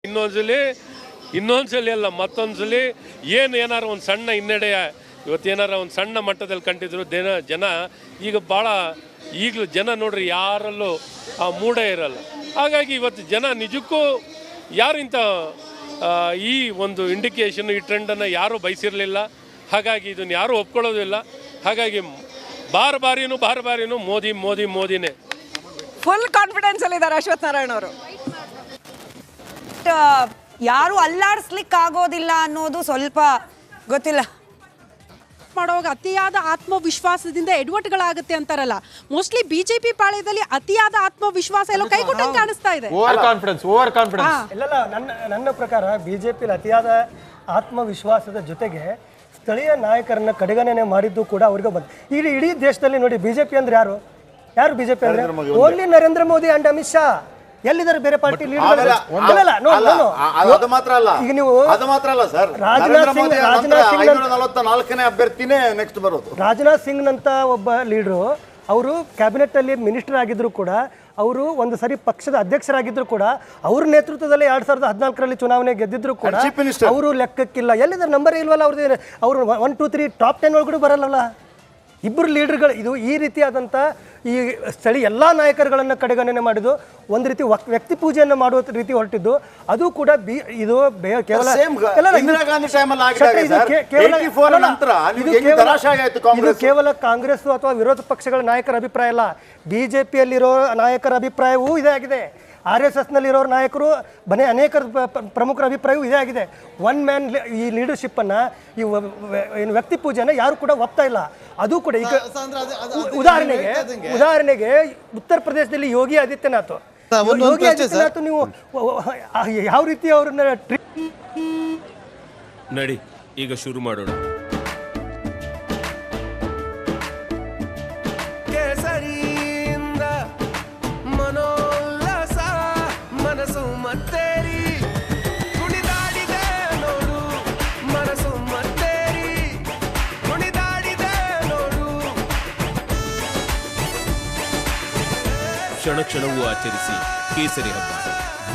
ಇನ್ನೊಂದ್ಸಲಿ ಅಲ್ಲ ಮತ್ತೊಂದ್ಸಲಿ ಏನಾರು ಒಂದು ಸಣ್ಣ ಹಿನ್ನಡೆ ಇವತ್ತೇನಾರ ಒಂದು ಸಣ್ಣ ಮಟ್ಟದಲ್ಲಿ ಕಂಡಿದ್ರು ಜನ ಈಗ ಭಾಳ ಈಗಲೂ ಜನ ನೋಡ್ರಿ ಯಾರಲ್ಲೂ ಆ ಮೂಢ ಇರಲ್ಲ. ಹಾಗಾಗಿ ಇವತ್ತು ಜನ ನಿಜಕ್ಕೂ ಯಾರು ಇಂಥ ಈ ಒಂದು ಇಂಡಿಕೇಶನ್ ಈ ಟ್ರೆಂಡನ್ನು ಯಾರೂ ಬಯಸಿರಲಿಲ್ಲ. ಹಾಗಾಗಿ ಇದನ್ನು ಯಾರೂ ಒಪ್ಕೊಳ್ಳೋದಿಲ್ಲ. ಹಾಗಾಗಿ ಬಾರಿನೂ ಮೋದಿನೇ ಫುಲ್ ಕಾನ್ಫಿಡೆನ್ಸ್ ಅಲ್ಲಿ ಇದ್ದಾರೆ ಅಶ್ವಥ್ ನಾರಾಯಣ ಅವರು. ಯಾರು ಅಲ್ಲಾಡಿಸ್ಲಿಕ್ಕೆ ಆಗೋದಿಲ್ಲ ಅನ್ನೋದು ಸ್ವಲ್ಪ ಗೊತ್ತಿಲ್ಲ. ಮಾಡುವಾಗ ಅತಿಯಾದ ಆತ್ಮವಿಶ್ವಾಸದಿಂದ ಎಡವಟ್ಟುಗಳಾಗುತ್ತೆ ಅಂತಾರಲ್ಲ, ಮೋಸ್ಟ್ಲಿ ಬಿಜೆಪಿ ಪಾಳ್ಯದಲ್ಲಿ ಅತಿಯಾದ ಆತ್ಮವಿಶ್ವಾಸ ಎಲ್ಲ ಕೈಕೊಟ್ಟಂಗೆ ಕಾಣಿಸ್ತಾ ಇದೆ. ಓವರ್ ಕಾನ್ಫಿಡೆನ್ಸ್ ಇಲ್ಲ ನನ್ನ ಪ್ರಕಾರ ಬಿಜೆಪಿ ಅತಿಯಾದ ಆತ್ಮವಿಶ್ವಾಸದ ಜೊತೆಗೆ ಸ್ಥಳೀಯ ನಾಯಕರನ್ನ ಕಡೆಗಣನೆ ಮಾಡಿದ್ದು ಕೂಡ ಅವ್ರಿಗೆ ಬಂತು. ಇಡೀ ದೇಶದಲ್ಲಿ ನೋಡಿ ಬಿಜೆಪಿ ಅಂದ್ರೆ ಯಾರು ಬಿಜೆಪಿ ಅಂದ್ರೆ ಓನ್ಲಿ ನರೇಂದ್ರ ಮೋದಿ ಅಂಡ್ ಅಮಿತ್ ಶಾ. ಎಲ್ಲಿದ್ದಾರೆ ಬೇರೆ ಪಾರ್ಟಿ ಲೀಡರ್? ಅದು ಮಾತ್ರ ಅಲ್ಲ ಸರ್, ರಾಜನಾಥ್ ಸಿಂಗ್ ನಂತ ಒಬ್ಬ ಲೀಡರು, ಅವರು ಕ್ಯಾಬಿನೆಟ್ ಅಲ್ಲಿ ಮಿನಿಸ್ಟರ್ ಆಗಿದ್ರು ಕೂಡ, ಅವರು ಒಂದು ಸರಿ ಪಕ್ಷದ ಅಧ್ಯಕ್ಷರಾಗಿದ್ರು ಕೂಡ, ಅವ್ರ ನೇತೃತ್ವದಲ್ಲಿ 2014ರಲ್ಲಿ ಚುನಾವಣೆ ಗೆದ್ದಿದ್ರು ಕೂಡ ಅವರು ಲೆಕ್ಕಕ್ಕಿಲ್ಲ. ಎಲ್ಲಿದ್ದಾರೆ? ನಂಬರ್ ಇಲ್ವಲ್ಲ ಅವ್ರದ್ದು. ಅವರು 1, 2, 3 ಟಾಪ್ 10 ಒಳಗಡೆ ಬರಲ್ಲ. ಇಬ್ಬರು ಲೀಡರ್ಗಳು. ಇದು ಈ ರೀತಿಯಾದಂಥ ಈ ಸ್ಥಳೀಯ ಎಲ್ಲ ನಾಯಕರುಗಳನ್ನು ಕಡೆಗಣನೆ ಮಾಡಿದ್ದು, ಒಂದು ರೀತಿ ವ್ಯಕ್ತಿ ಪೂಜೆಯನ್ನು ಮಾಡುವ ರೀತಿ ಹೊರಟಿದ್ದು. ಅದು ಕೂಡ ಇದು ಕೇವಲ ಕಾಂಗ್ರೆಸ್ ಅಥವಾ ವಿರೋಧ ಪಕ್ಷಗಳ ನಾಯಕರ ಅಭಿಪ್ರಾಯ ಅಲ್ಲ, ಬಿಜೆಪಿಯಲ್ಲಿರೋ ನಾಯಕರ ಅಭಿಪ್ರಾಯವೂ ಇದೇ ಆಗಿದೆ. RSSನಲ್ಲಿರೋರ ನಾಯಕರು ಅನೇಕ ಪ್ರಮುಖರ ಅಭಿಪ್ರಾಯವೂ ಇದೇ ಆಗಿದೆ. ಒನ್ ಮ್ಯಾನ್ ಈ ಲೀಡರ್ಶಿಪ್ಪನ್ನು, ಈ ವ್ಯಕ್ತಿ ಪೂಜೆಯನ್ನು ಯಾರು ಕೂಡ ಒಪ್ತಾ ಇಲ್ಲ. ಅದು ಕೂಡ ಈಗ ಉದಾಹರಣೆಗೆ ಉತ್ತರ ಪ್ರದೇಶದಲ್ಲಿ ಯೋಗಿ ಆದಿತ್ಯನಾಥ್ ನೀವು ಯಾವ ರೀತಿ ಅವ್ರನ್ನ ನಡಿ ಈಗ ಶುರು ಮಾಡೋಣ. ಕ್ಷಣವೂ ಆಚರಿಸಿ ಕೇಸರಿ ಹಬ್ಬ.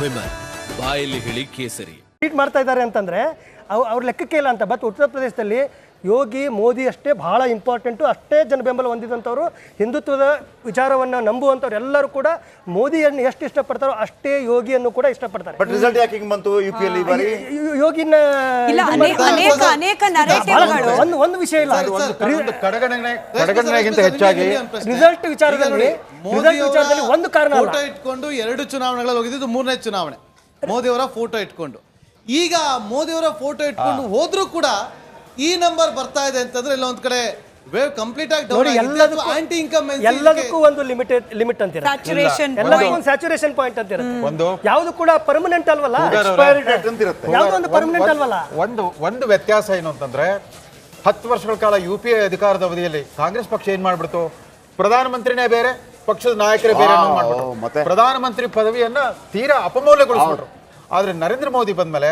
ವಿಮಲ್ ಬಾಯಲ್ಲಿ ಹೇಳಿ ಕೇಸರಿ ಟ್ವೀಟ್ ಮಾಡ್ತಾ ಇದ್ದಾರೆ ಅಂತಂದ್ರೆ ಅವ್ರ ಲೆಕ್ಕಕ್ಕೆ ಇಲ್ಲ ಅಂತ. ಬಟ್ ಉತ್ತರ ಪ್ರದೇಶದಲ್ಲಿ ಯೋಗಿ ಮೋದಿ ಅಷ್ಟೇ ಬಹಳ ಇಂಪಾರ್ಟೆಂಟು, ಅಷ್ಟೇ ಜನ ಬೆಂಬಲ ಹೊಂದಿದಂಥವ್ರು, ಹಿಂದುತ್ವದ ವಿಚಾರವನ್ನು ನಂಬುವಂಥವ್ರು ಎಲ್ಲರೂ ಕೂಡ ಮೋದಿಯನ್ನು ಎಷ್ಟು ಇಷ್ಟಪಡ್ತಾರೋ ಅಷ್ಟೇ ಯೋಗಿಯನ್ನು ಕೂಡ ಇಷ್ಟಪಡ್ತಾರೆ. ಯೋಗಿನ ಒಂದು ವಿಷಯ ಇಲ್ಲ, ಕಡೆಗಣನೆಗಿಂತ ಹೆಚ್ಚಾಗಿ ರಿಸಲ್ಟ್ ವಿಚಾರದಲ್ಲಿ ಒಂದು ಕಾರಣ ಫೋಟೋ ಇಟ್ಕೊಂಡು 2 ಚುನಾವಣೆಗಳಲ್ಲಿ ಹೋಗಿದ್ದು 3ನೇ ಚುನಾವಣೆ ಮೋದಿಯವರ ಫೋಟೋ ಇಟ್ಕೊಂಡು. ಈಗ ಮೋದಿಯವರ ಫೋಟೋ ಇಟ್ಕೊಂಡು ಹೋದ್ರೂ ಕೂಡ ಈ ನಂಬರ್ ಬರ್ತಾ ಇದೆ ಅಂತಂದ್ರೆ ಇಲ್ಲ ಒಂದ್ ಕಡೆ ವೇವ್ ಕಂಪ್ಲೀಟ್ ಆಗಿ ಡೌನ್ ಆಗಿದೆ. ಆಂಟಿ ಇನ್ಕಮ್ ಎಲ್ಲದಕ್ಕೂ ಒಂದು ಲಿಮಿಟ್ ಅಂತೀರ, ಎಲ್ಲದಕ್ಕೂ ಒಂದು ಸ್ಯಾಚುರೇಷನ್ ಪಾಯಿಂಟ್ ಅಂತೀರ. ಯಾವುದು ಕೂಡ ಪರ್ಮನೆಂಟ್ ಅಲ್ವಲ್ಲ, ಯಾವುದೊಂದು ಪರ್ಮನೆಂಟ್ ಅಲ್ವಲ್ಲ. ಒಂದು ವ್ಯತ್ಯಾಸ ಏನು ಅಂತಂದ್ರೆ 10 ವರ್ಷಗಳ ಕಾಲ UPA ಅಧಿಕಾರದ ಅವಧಿಯಲ್ಲಿ ಕಾಂಗ್ರೆಸ್ ಪಕ್ಷ ಏನ್ ಮಾಡ್ಬಿಡ್ತು, ಪ್ರಧಾನಮಂತ್ರಿನೇ ಬೇರೆ ಪಕ್ಷದ ನಾಯಕರೇ ಬೇರೆ ಮಾಡ್ಬಿಟ್ಟು ಪ್ರಧಾನಮಂತ್ರಿ ಪದವಿಯನ್ನ ತೀರಾ ಅಪಮೌಲ್ಯಗೊಳಿಸ್ಬಿಟ್ರು. ಆದ್ರೆ ನರೇಂದ್ರ ಮೋದಿ ಬಂದ್ಮೇಲೆ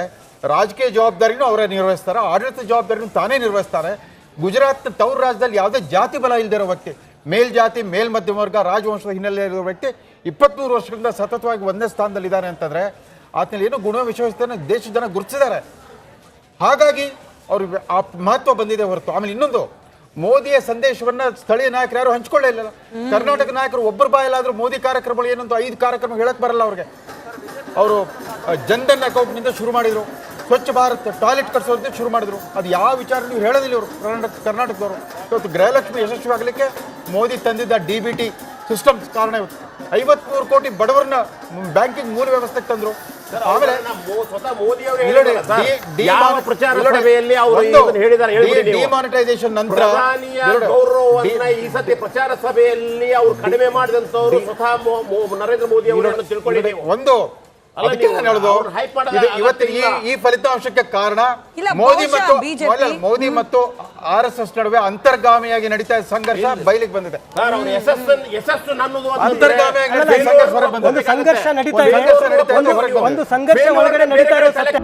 ರಾಜಕೀಯ ಜವಾಬ್ದಾರಿನೂ ಅವರೇ ನಿರ್ವಹಿಸ್ತಾರೆ, ಆಡಳಿತ ಜವಾಬ್ದಾರಿನೂ ತಾನೇ ನಿರ್ವಹಿಸ್ತಾರೆ. ಗುಜರಾತ್ ಟೌನ್ ರಾಜ್ಯದಲ್ಲಿ ಯಾವುದೇ ಜಾತಿ ಬಲ ಇಲ್ಲದಿರೋ ವ್ಯಕ್ತಿ, ಮೇಲ್ಜಾತಿ ಮೇಲ್ಮಧ್ಯಮ ವರ್ಗ ರಾಜವಂಶದ ಹಿನ್ನೆಲೆ ಇರೋ ವ್ಯಕ್ತಿ 23 ವರ್ಷಗಳಿಂದ ಸತತವಾಗಿ ಒಂದೇ ಸ್ಥಾನದಲ್ಲಿದ್ದಾರೆ ಅಂತಂದ್ರೆ ಆತನಲ್ಲಿ ಏನೋ ಗುಣ ವಿಶ್ವಾಸತೆಯನ್ನು ದೇಶದ ಜನ ಗುರುತಿಸಿದ್ದಾರೆ. ಹಾಗಾಗಿ ಅವ್ರಿಗೆ ಆ ಮಹತ್ವ ಬಂದಿದೆ ಹೊರತು. ಆಮೇಲೆ ಇನ್ನೊಂದು, ಮೋದಿಯ ಸಂದೇಶವನ್ನ ಸ್ಥಳೀಯ ನಾಯಕರು ಯಾರು ಹಂಚ್ಕೊಳ್ಳೇ ಇಲ್ಲ. ಕರ್ನಾಟಕ ನಾಯಕರು ಒಬ್ಬರು ಬಾಯಲ್ಲಾದ್ರೂ ಮೋದಿ ಕಾರ್ಯಕ್ರಮಗಳು ಏನಂತ 5 ಕಾರ್ಯಕ್ರಮ ಹೇಳಕ್ ಬರಲ್ಲ ಅವ್ರಿಗೆ. ಅವರು ಜನ್ಧನ್ ಅಕೌಂಟ್ನಿಂದ ಶುರು ಮಾಡಿದ್ರು, ಸ್ವಚ್ಛ ಭಾರತ್ ಟಾಯ್ಲೆಟ್ ಕಟ್ಸೋದ್ರಿಂದ ಶುರು ಮಾಡಿದ್ರು. ಅದು ಯಾವ ವಿಚಾರ ನೀವು ಹೇಳೋದಿಲ್ಲ ಇವರು ಕರ್ನಾಟಕದವರು. ಇವತ್ತು ಗೃಹಲಕ್ಷ್ಮಿ ಯಶಸ್ವಿಯಾಗಲಿಕ್ಕೆ ಮೋದಿ ತಂದಿದ್ದ DBT ಸಿಸ್ಟಮ್ ಕಾರಣ. ಇವತ್ತು 53 ಕೋಟಿ ಬಡವರನ್ನ ಬ್ಯಾಂಕಿಂಗ್ ಮೂಲ ವ್ಯವಸ್ಥೆಗೆ ತಂದ್ರು. ಆಮೇಲೆ ಡಿಮಾನಿಟೈಸೇಷನ್ ನಂತರ ಈ ಸತಿ ಪ್ರಚಾರ ಸಭೆಯಲ್ಲಿ ಅವರು ಕಡಿಮೆ ಮಾಡಿದಂತವರು ಸ್ವತಃ ನರೇಂದ್ರ ಮೋದಿ ಅವರನ್ನು ತಿಳ್ಕೊಳ್ಳಿ. ಒಂದು ಇವತ್ತು ಈ ಫಲಿತಾಂಶಕ್ಕೆ ಕಾರಣ ಮೋದಿ ಮತ್ತು RSS ನಡುವೆ ಅಂತರ್ಗಾಮಿಯಾಗಿ ನಡೀತಾ ಇದ್ದ ಸಂಘರ್ಷ ಬಯಲಿಗೆ ಬಂದಿದೆ. ಒಂದು ಸಂಘರ್ಷ ನಡೀತಾ ಇದೆ, ಒಂದು ಸಂಘರ್ಷ ಒಳಗಡೆ ನಡೀತಾ ಇರೋ ಸತ್ಯ.